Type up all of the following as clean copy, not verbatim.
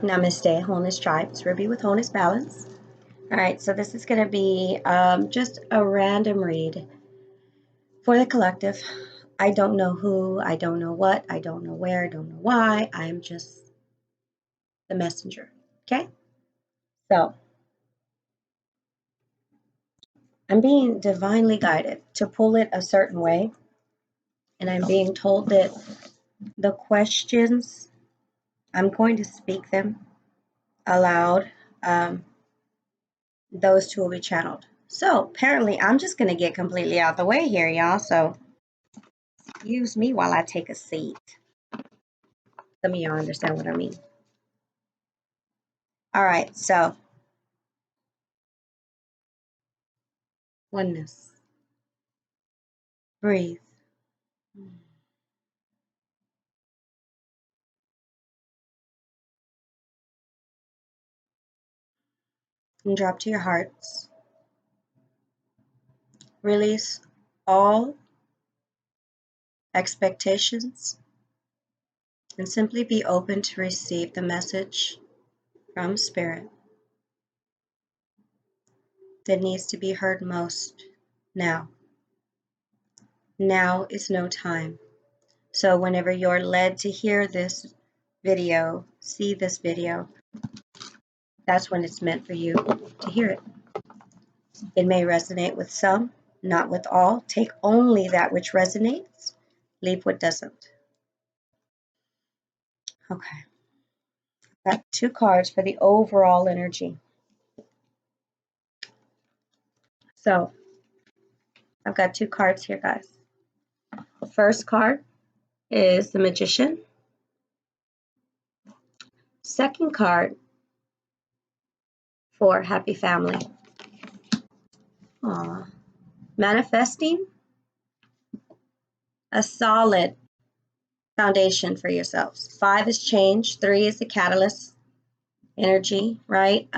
Namaste, Wholeness Tribe. It's Ruby with Wholeness Balance. All right, so this is going to be just a random read for the collective. I don't know who, I don't know what, I don't know where, I don't know why. I'm just the messenger. Okay? So I'm being divinely guided to pull it a certain way. And I'm being told that the questions, I'm going to speak them aloud. Those two will be channeled. So apparently I'm just going to get completely out the way here, y'all. So excuse me while I take a seat. Some of y'all understand what I mean. All right, so oneness. Breathe. And drop to your hearts. Release all expectations and simply be open to receive the message from Spirit that needs to be heard most now. Now is no time. So whenever you're led to hear this video, see this video, that's when it's meant for you to hear it. It may resonate with some, not with all. Take only that which resonates, leave what doesn't. Okay. Got 2 cards for the overall energy. So I've got 2 cards here, guys. The first card is the Magician. Second card for Happy Family. Aww. Manifesting a solid foundation for yourselves. 5 is change. 3 is the catalyst energy, right?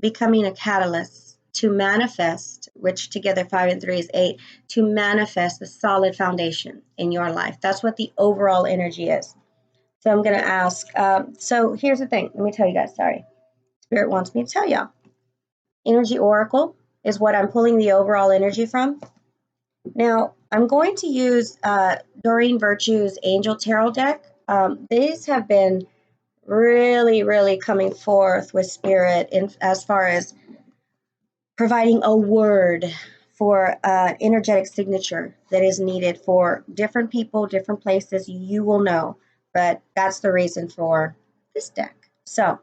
Becoming a catalyst to manifest, which together 5 and 3 is 8, to manifest a solid foundation in your life. That's what the overall energy is. So I'm going to ask, so here's the thing. Let me tell you guys, sorry. Spirit wants me to tell y'all. Energy Oracle is what I'm pulling the overall energy from. Now, I'm going to use Doreen Virtue's Angel Tarot deck. These have been really coming forth with Spirit as far as providing a word for an energetic signature that is needed for different people, different places. You will know, but that's the reason for this deck. So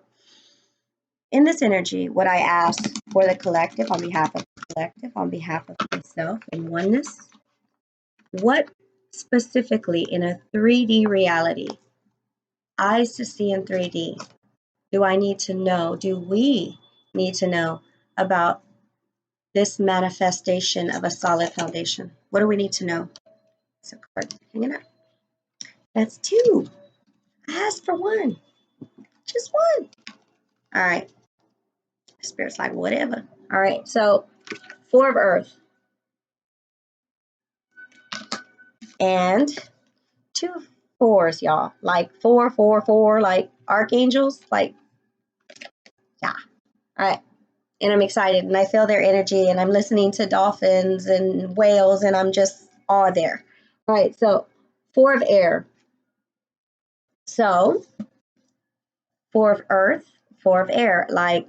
in this energy, what I ask for the collective, on behalf of the collective, on behalf of myself and oneness, what specifically in a 3D reality, eyes to see in 3D, do I need to know, do we need to know about this manifestation of a solid foundation? What do we need to know? It's a card hanging up. That's 2. I asked for 1. Just 1. All right. Spirit's like, whatever. All right. So 4 of Earth. And 2 4s, y'all. Like 4, 4, 4, like archangels. Like, yeah. All right. And I'm excited. And I feel their energy. And I'm listening to dolphins and whales. And I'm just all there. All right. So 4 of Air. So 4 of Earth, 4 of Air, like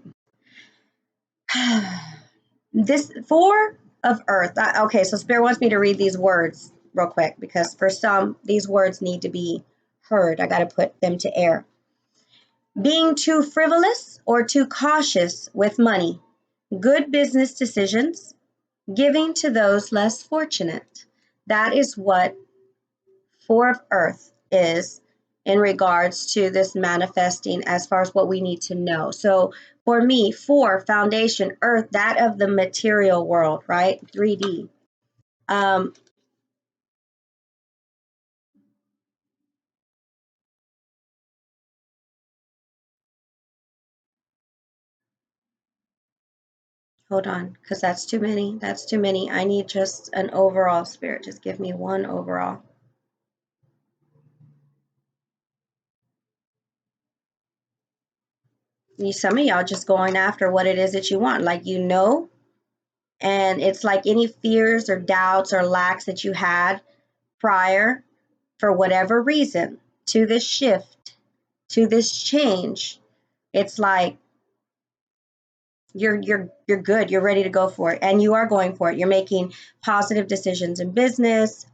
this 4 of Earth. Okay, so Spirit wants me to read these words real quick because for some, these words need to be heard. I got to put them to air. Being too frivolous or too cautious with money, good business decisions, giving to those less fortunate. That is what 4 of Earth is in regards to this manifesting as far as what we need to know. So for me, 4, foundation, Earth, that of the material world, right? 3D. Hold on, because that's too many. That's too many. I need just an overall, Spirit. Just give me 1 overall. some of y'all just going after what it is that you want, like, you know, and it's like any fears or doubts or lacks that you had prior, for whatever reason, to this shift, to this change, it's like you're good, you're ready to go for it, and you are going for it. You're making positive decisions in business.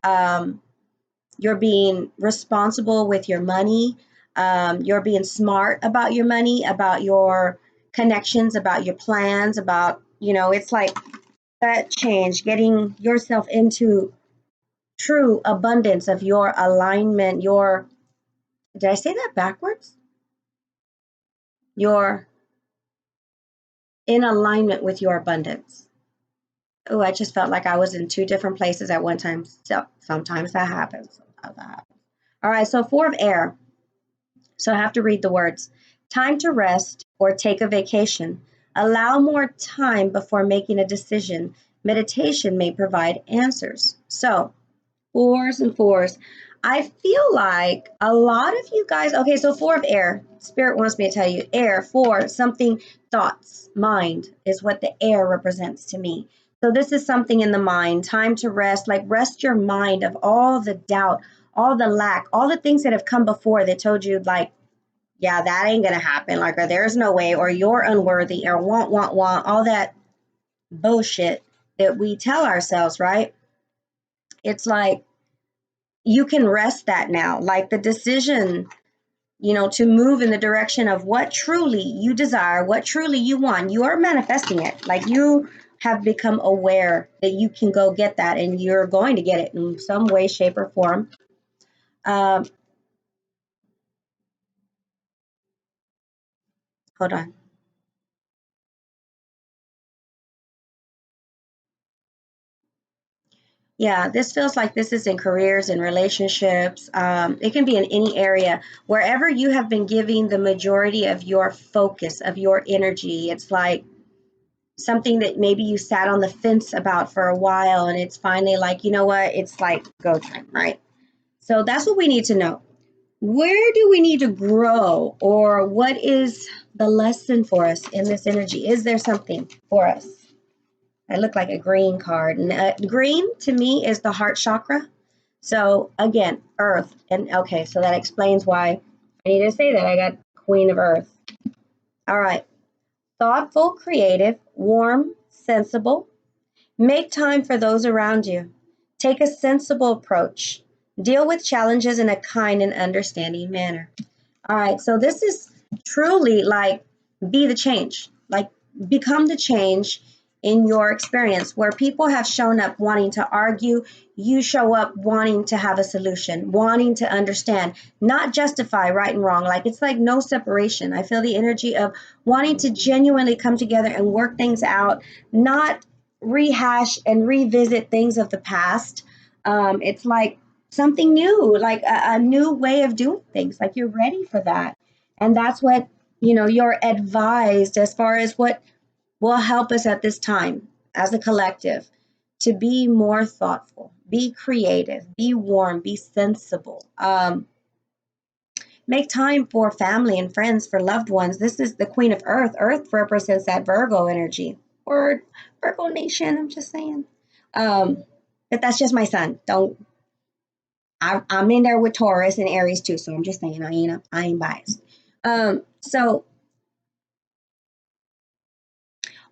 You're being responsible with your money. You're being smart about your money, about your connections, about your plans, about, you know, it's like that change, getting yourself into true abundance of your alignment, your, did I say that backwards? You're in alignment with your abundance. Oh, I just felt like I was in two different places at one time. So sometimes that happens. Sometimes that happens. All right, so 4 of air. So I have to read the words. Time to rest or take a vacation. Allow more time before making a decision. Meditation may provide answers. So 4s and 4s. I feel like a lot of you guys, okay, so 4 of air. Spirit wants me to tell you, air, 4, something, thoughts, mind is what the air represents to me. So this is something in the mind, time to rest, like rest your mind of all the doubt, all the lack, all the things that have come before that told you, like, yeah, that ain't gonna happen, like, or there's no way, or you're unworthy, or want, all that bullshit that we tell ourselves, right? It's like you can rest that now, like the decision, you know, to move in the direction of what truly you desire, what truly you want. You are manifesting it. Like, you have become aware that you can go get that, and you're going to get it in some way, shape, or form. Hold on. Yeah, this feels like this is in careers and relationships. It can be in any area, wherever you have been giving the majority of your focus, of your energy. It's like something that maybe you sat on the fence about for a while, and it's finally like, you know what? It's like go time, right? So that's what we need to know. Where do we need to grow, or what is the lesson for us in this energy? Is there something for us? I look like a green card. And green to me is the heart chakra. So again, earth. And okay, so that explains why I need to say that. I got Queen of Earth. All right. Thoughtful, creative, warm, sensible. Make time for those around you. Take a sensible approach. Deal with challenges in a kind and understanding manner. All right, so this is truly like be the change, like become the change in your experience. Where people have shown up wanting to argue, you show up wanting to have a solution, wanting to understand, not justify right and wrong. Like, it's like no separation. I feel the energy of wanting to genuinely come together and work things out, not rehash and revisit things of the past. It's like something new, like a new way of doing things, like you're ready for that. And that's what, you know, you're advised as far as what will help us at this time as a collective to be more thoughtful, be creative, be warm, be sensible. Make time for family and friends, for loved ones. This is the Queen of Earth. Earth represents that Virgo energy, or Virgo Nation, I'm just saying. But that's just my son. Don't, I'm in there with Taurus and Aries too, so I'm just saying I ain't biased. So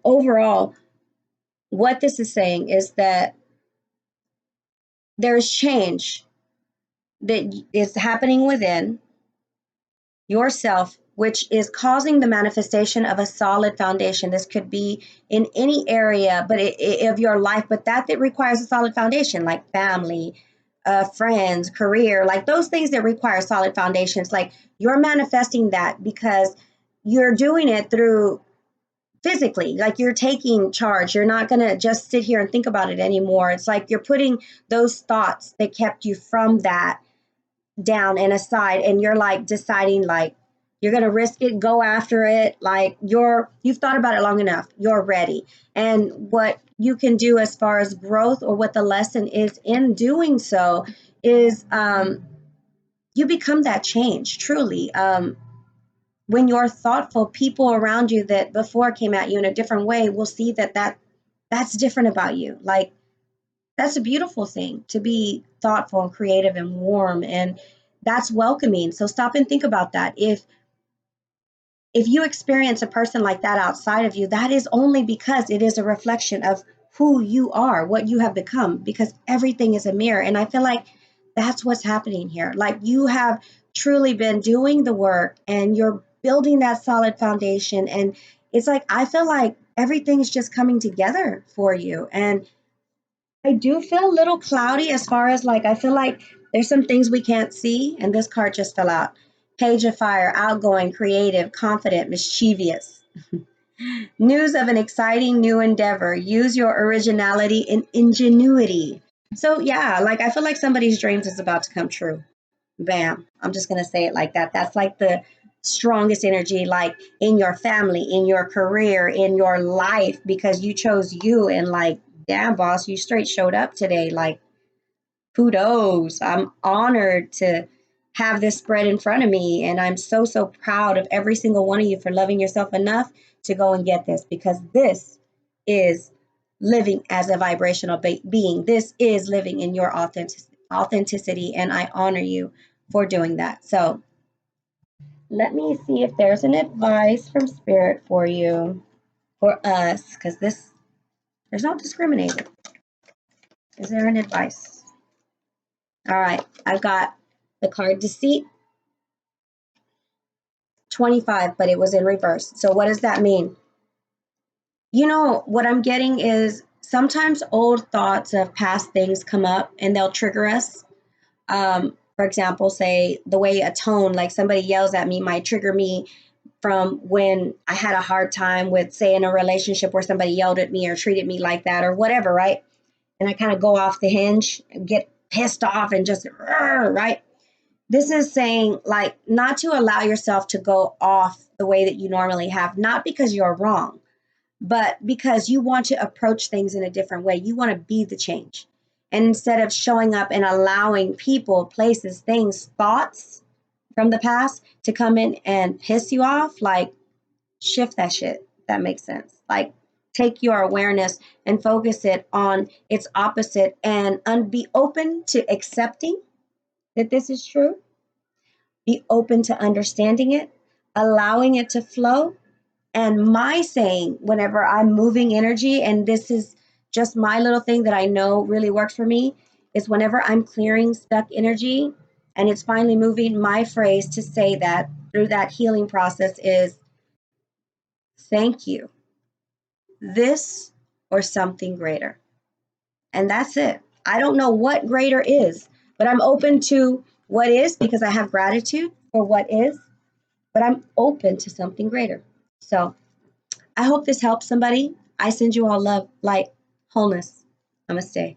overall, what this is saying is that there's change that is happening within yourself, which is causing the manifestation of a solid foundation. This could be in any area, but of your life, but that requires a solid foundation, like family, friends, career, like those things that require solid foundations. Like, you're manifesting that because you're doing it through physically, like you're taking charge. You're not going to just sit here and think about it anymore. It's like you're putting those thoughts that kept you from that down and aside, and you're like deciding, like, you're going to risk it, go after it. Like, you've thought about it long enough, you're ready. And what you can do as far as growth, or what the lesson is in doing so, is you become that change truly. when you're thoughtful, people around you that before came at you in a different way will see that's different about you. Like, that's a beautiful thing, to be thoughtful and creative and warm, and that's welcoming. So stop and think about that. If you experience a person like that outside of you, that is only because it is a reflection of who you are, what you have become, because everything is a mirror. And I feel like that's what's happening here. Like, you have truly been doing the work and you're building that solid foundation. And it's like, I feel like everything's just coming together for you. And I do feel a little cloudy as far as, like, I feel like there's some things we can't see. And this card just fell out. Page of Fire, outgoing, creative, confident, mischievous. News of an exciting new endeavor. Use your originality and ingenuity. So, yeah, like, I feel like somebody's dreams is about to come true. Bam. I'm just going to say it like that. That's like the strongest energy, like, in your family, in your career, in your life, because you chose you. And, like, damn, boss, you straight showed up today. Like, kudos. I'm honored to have this spread in front of me. And I'm so, so proud of every single one of you for loving yourself enough to go and get this, because this is living as a vibrational being. This is living in your authenticity. And I honor you for doing that. So let me see if there's an advice from Spirit for you, for us, because there's no discriminating. Is there an advice? All right, I've got the card Deceit, 25, but it was in reverse. So what does that mean? You know, what I'm getting is sometimes old thoughts of past things come up and they'll trigger us. For example, say the way a tone, like somebody yells at me, might trigger me from when I had a hard time with, say, in a relationship where somebody yelled at me or treated me like that or whatever, right? And I kind of go off the hinge, get pissed off and just, right? This is saying, like, not to allow yourself to go off the way that you normally have, not because you're wrong, but because you want to approach things in a different way. You want to be the change. And instead of showing up and allowing people, places, things, thoughts from the past to come in and piss you off, like, shift that shit. That makes sense. Like, take your awareness and focus it on its opposite, and be open to accepting that this is true. Be open to understanding it, allowing it to flow. And my saying, whenever I'm moving energy, and this is just my little thing that I know really works for me, is whenever I'm clearing stuck energy and it's finally moving, my phrase to say that through that healing process is, thank you, this or something greater. And that's it. I don't know what greater is, but I'm open to what is, because I have gratitude for what is, but I'm open to something greater. So I hope this helps somebody. I send you all love, light, wholeness. Namaste.